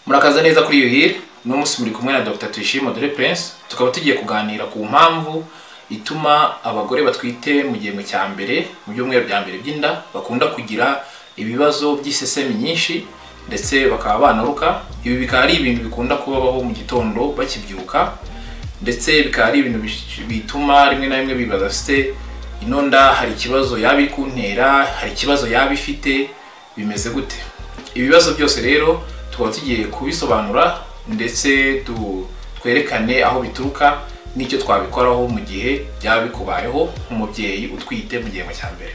Murakaza neza kuri yuhire no musi muri kumwe na Dr. Tuyishimo de Prince tukaba tugiye kuganira ku mpamvu ituma abagore batwite mu gihembwe cya mbere mu byumweru bya mbere by'inda bakunda kugira ibibazo by'isesemi nyinshi ndetse bakaba banaruka. Ibi bikaba ari ibintu bikunda kubaho mu gitondo bakibyuka, ndetse bikaba ari ibintu bituma rimwe na rimwe bibaza se inonda hari ikibazo yabi kuntera, hari ikibazo yabi ifite, bimeze gute? Ibibazo byose rero tukaba tugiye kubisobanura ndetse twerekane aho bituruka n'icyo twabikoraho mu gihe byaba bikubayeho nk'umubyeyi utwite mu gihembwe cya mbere.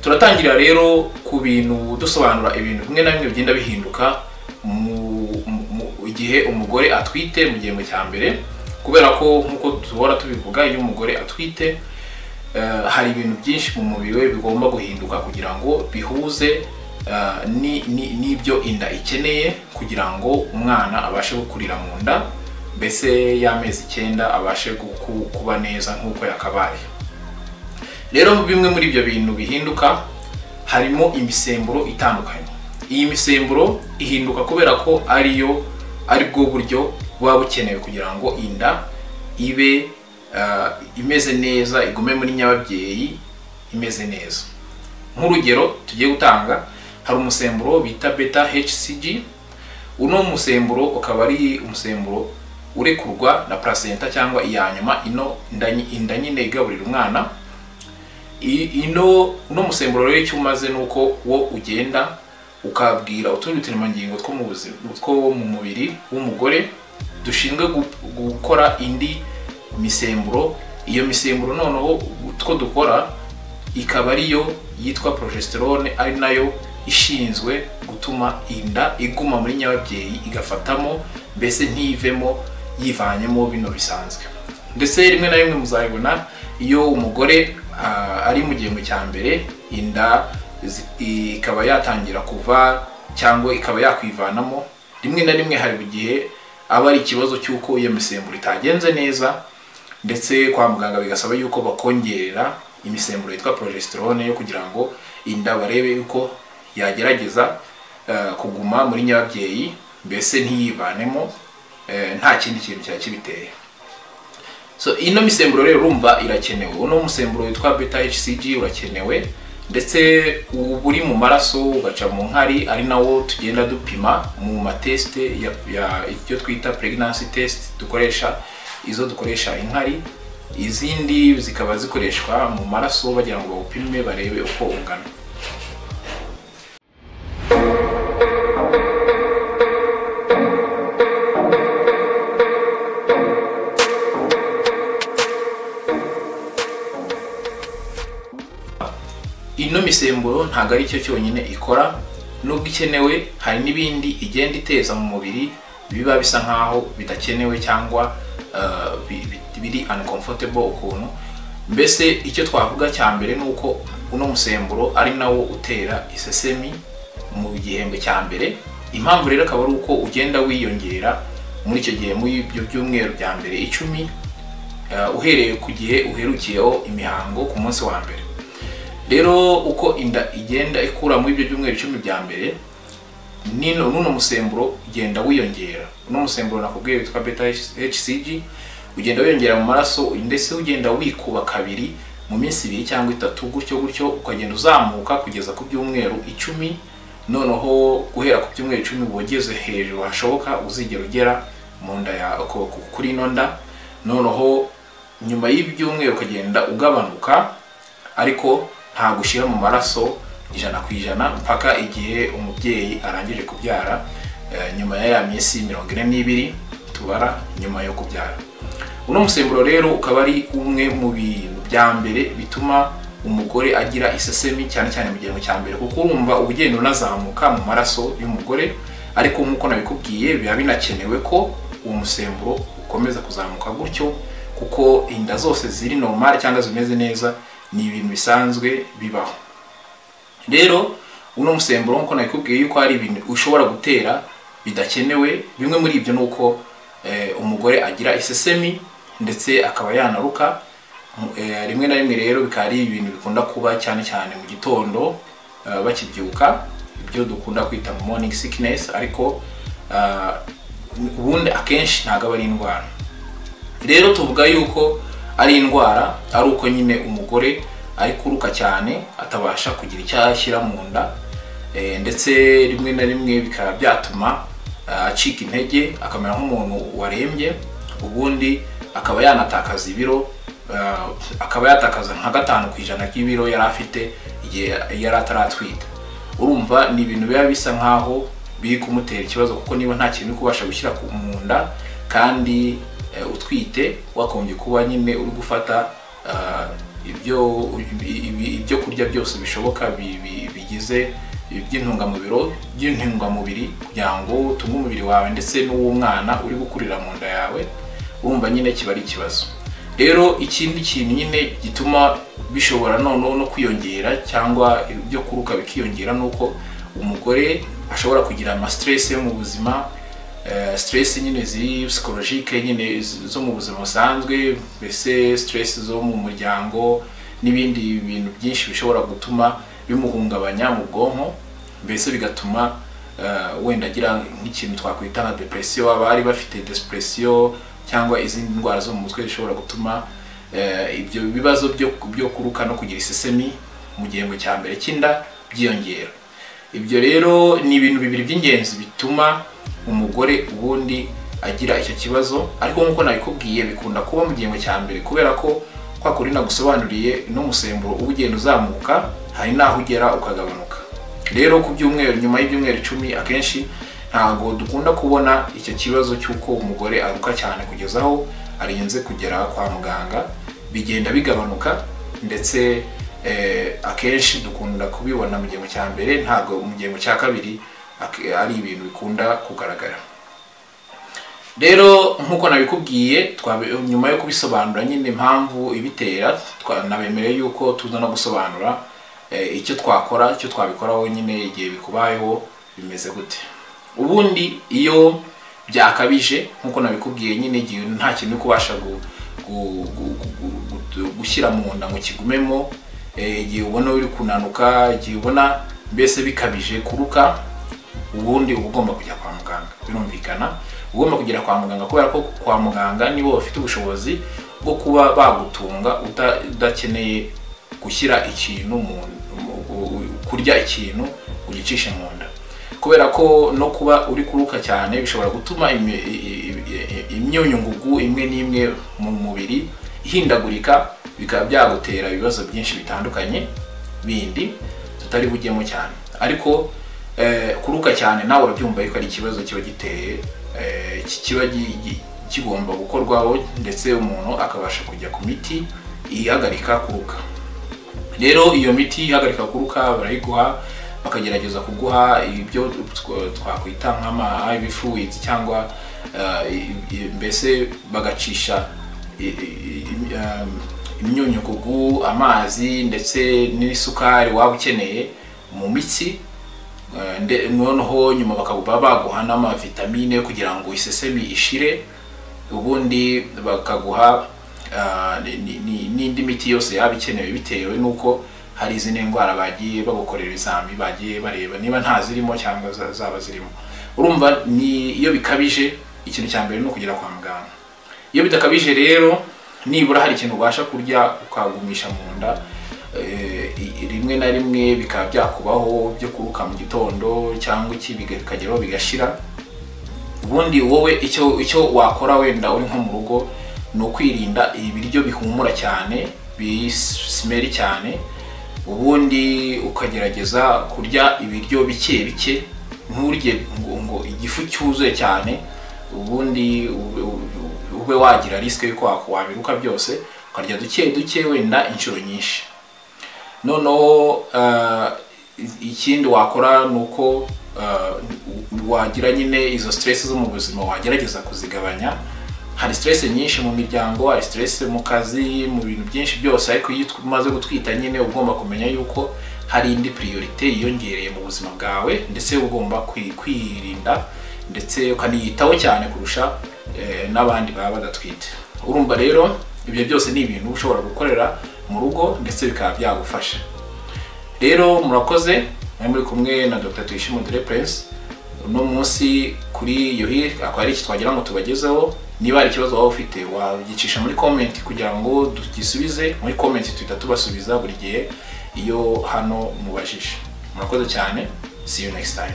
Turatangira rero ku bintu dusobanura ibintu bimwe na bimwe bigenda bihinduka mu gihe umugore atwite mu gihembwe cya mbere, kubera ko nkuko duhora tubivuga iyo umugore atwite hari ibintu byinshi mu mubiri we bigomba guhinduka kugira ngo bihuze n'ibyo inda ikeneye kugira ngo umwana abashe gukurira mu nda, mbese y'amezi 9 abashe kuba neza nk'uko yakabaye. Rero bimwe muri ibyo bintu bihinduka harimo imisemburo itandukanye. Iyi misemburo ihinduka kubera ko ari bwo buryo buba bukenewe kugira ngo inda ibe imeze neza, igume muri nyababyeyi imeze neza. Nk'urugero tugiye gutanga, hari umusemburo bita beta HCG. Uno musemburo ukaba ari umusemburo urekurwa na placenta cyangwa iyanyuma inda nyine igaburira umwana. Uno musemburo rero icyo umaze nuko wo ugenda ukabwira utundi turemangingo two mu mubiri w'umugore dushinzwe gukora indi misemburo. Iyo misemburo noneho two dukora ikaba ariyo yitwa progesterone, ari nayo ishinzwe gutuma inda iguma muri nyababyeyi igafatamo, mbese ntivemo yivanyemo bino bisanzwe. Ndetse rimwe na rimwe muzabibona iyo umugore ari mu gihembwe cya mbere, inda ikaba yatangira kuva cyangwa ikaba yakwivanamo. Rimwe na rimwe hari igihe aba ari ikibazo cy'uko iyo misemburo itagenze neza, ndetse kwa muganga bigasaba yuko bakongerera imisemburo yitwa progesterone yo kugira ngo inda barebe yuko yagerageza kuguma muri nyababyeyi, mbese ntiyivanemo nta kindi kintu cyakibiteye. So ino misemburo rero urumva irakenewe. Uno musemburo witwa beta HCG urakenewe, ndetse uri mu maraso ugaca mu nkari, ari nawo tugenda dupima mu mateste icyo twita pregnancy test dukoresha. Izo dukoresha inkari, izindi zikaba zikoreshwa mu maraso bagira ngo bawupime barebe uko ungana. Ino misemburo ntago ari cyo cyonyine ikora, nubwo ikenewe hari n'ibindi igenda iteza mu mubiri biba bisa nkaho bidakenewe cyangwa biri uncomfortable ukuntu. Mbese icyo twavuga cya mbere nuko uno musemburo ari nawo utera isesemi mu gihembwe cya mbere. Impamvu rero akaba ari uko ugenda wiyongera muri icyo gihe mu ibyo byumweru bya mbere 10 uhereye ku gihe uherukiyeho imihango ku munsi wa mbere. Rero uko inda igenda ikura muri ibyo byumweru 10 bya mbere, nuno musemburo ugenda wiyongera. Uno musemburo nakubwiye witwa beta HCG ugenda wiyongera mu maraso, ndetse ugenda wikuba kabiri mu minsi 2 cyangwa 3, gutyo ukagenda uzamuka kugeza ku byumweru 10. Noneho guhera ku byumweru 10 bogeze hejuru hashoboka uzigera ugera mu nda ya kuri ino nda. Noneho nyuma y'ibyumweru ukagenda ugabanuka, ariko nta gushira mu maraso 100% mpaka igihe umubyeyi arangije kubyara, nyuma ya minsi 42 tubara nyuma yo kubyara. Uno musemburo rero ukaba ari umwe mu bintu bya mbere bituma umugore agira isesemi cyane cyane mu gihembwe cya mbere, kuko urumva ubugendo unazamuka mu maraso y'umugore. Ariko nkuko nabikubwiye biba binakenewe ko uwo musemburo ukomeza kuzamuka gutyo, kuko inda zose ziri normal cyangwa zimeze neza ni ibintu bisanzwe bibaho. Rero uno musemburo nkuko nabikubwiye yuko hari ibintu ushobora gutera bidakenewe. Bimwe muri ibyo nuko umugore agira isesemi ndetse akaba yanaruka. Rimwe na rimwe rero bikaba ari ibintu bikunda kuba cyane cyane mu gitondo bakibyuka, ibyo dukunda kwita morning sickness, ariko ubundi akenshi ntago aba ari indwara. Rero tuvuga yuko ari indwara ari uko nyine umugore ari kuruka cyane atabasha kugira icyo ashyira mu nda, ndetse rimwe na rimwe bikaba byatuma acika intege akamera nk'umuntu warembye, ubundi akaba yanatakaza ibiro, akaba yatakaza nka 5% y'ibiro yari afite igihe yari ataratwita. Urumva ni ibintu biba bisa nkaho biri kumutera ikibazo, kuko niba nta kintu kubasha gushyira mu nda kandi utwite, wakombye kuba nyine uri gufata ibyo kurya byose bishoboka bigize by'intungamubiri kugira ngo utunge umubiri wawe ndetse n'uw'umwana uri gukurira mu nda yawe. Urumva nyine kiba ari ikibazo. Rero ikindi kintu nyine gituma bishobora no kwiyongera cyangwa ibyo kuruka bikiyongera nuko umugore ashobora kugira ama stress yo mu buzima, stress nyine ziri psychologique nyine zo mu buzima busanzwe, mbese stress zo mu muryango n'ibindi bintu byinshi bishobora gutuma bimuhungabanya mu bwonko, mbese bigatuma wenda agira nk'ikintu twakwita nka depression, abari bafite depression cyangwa izindi ndwara zo mu mutwe zishobora gutuma ibyo bibazo byo kuruka no kugira isesemi mu gihembwe cya mbere cy'inda byiyongera. Ibyo rero ni ibintu bibiri by'ingenzi bituma umugore ubundi agira icyo kibazo, ariko nk'uko nabikubwiye bikunda kuba mu gihembwe cya mbere, kubera ko kwa kuri nagusobanuriye n'umusemburo ubugenda uzamuka, hari naho ugera ukagabanuka. Rero ku byumweru, nyuma y'ibyumweru 10 akenshi ntago dukunda kubona icyo kibazo cy'uko umugore aruka cyane kugeza aho arinze kugera kwa muganga, bigenda bigabanuka, ndetse akenshi dukunda kubibona mu gihembwe cya mbere, ntago mu gihembwe cya kabiri ari ibintu bikunda kugaragara. Rero nk'uko nabikubwiye, nyuma yo kubisobanura nyine impamvu ibitera, nabemereye yuko tuza no gusobanura icyo twakora, icyo twabikoraho nyine igihe bikubayeho bimeze gute. Ubundi iyo byakabije nk'uko nabikubwiye nyine, igihe nta kintu kubasha gushyira mu nda ngo kigumemo, igihe ubona uri kunanuka, igihe ubona mbese bikabije kuruka, ubundi uba ugomba kujya kwa muganga. Birumvikana ugomba kugera kwa muganga, kubera ko kwa muganga nibo bafite ubushobozi bwo kuba bagutunga udakeneye gushyira ikintu kurya ikintu ugicishe mu nda, kubera ko no kuba uri kuruka cyane bishobora gutuma imyunyungugu imwe n'imwe mu mubiri ihindagurika, bikaba byagutera ibibazo byinshi bitandukanye bindi tutari bujyemo cyane. Ariko kuruka cyane nawe urabyumva yuko ari ikibazo kiba giteye, kiba kigomba gukorwaho, ndetse umuntu akabasha kujya ku miti ihagarika kuruka. Rero iyo miti ihagarika kuruka barayiguha, bakagerageza kuguha ibyo twakwita nk'ama IV fluids, cyangwa mbese bagacisha imyunyugugu, amazi ndetse n'isukari waba ukeneye mu mitsi, noneho nyuma bakaba baguha n'amavitamine kugira ngo isesemi ishire, ubundi bakaguha n'indi miti yose yaba ikenewe bitewe nuko hari izindi ndwara bagiye bagukorera ibizami, bagiye bareba niba nta zirimo cyangwa zaba zirimo. Urumva ni iyo bikabije, ikintu cya mbere no kugera kwa muganga. Iyo bidakabije rero, nibura hari ikintu ubasha kurya ukagumisha mu nda, rimwe na rimwe bikaba byakubaho byo kuruka mu gitondo cyangwa iki bikageraho bigashira. Ubundi wowe icyo wakora wenda uri nko mu rugo, no kwirinda ibiryo bihumura cyane, bismeri cyane, ubundi ukagerageza kurya ibiryo bike bike, nturye ngo igifu cyuzuye cyane, ubundi ube wagira risk yuko wabiruka byose, ukarya duke wenda inshuro nyinshi. Noneho ikindi wakora nuko wagira nyine izo stress zo mu buzima wagerageza kuzigabanya. Hari stress nyinshi mu miryango, hari stress mu kazi, mu bintu byinshi byose, ariko iyo umaze gutwita nyine ugomba kumenya yuko hari indi priority yiyongereye mu buzima bwawe, ndetse ugomba kwirinda ndetse ukaniyitaho cyane kurusha n'abandi baba badatwite. Urumva rero ibyo byose ni ibintu ushobora gukorera mu rugo ndetse bikaba byagufasha. Rero murakoze, muri kumwe na Dr. Tuyishime Prince. uno munsi kuri Yuhi akaba ari iki twagira ngo tubagezeho. Niba ari ikibazo waba ufite wagicisha muri comment kugira ngo tugisubize muri comment, tuhita tubasubiza buri gihe iyo hano mubajije. Murakoze cyane, see you next time.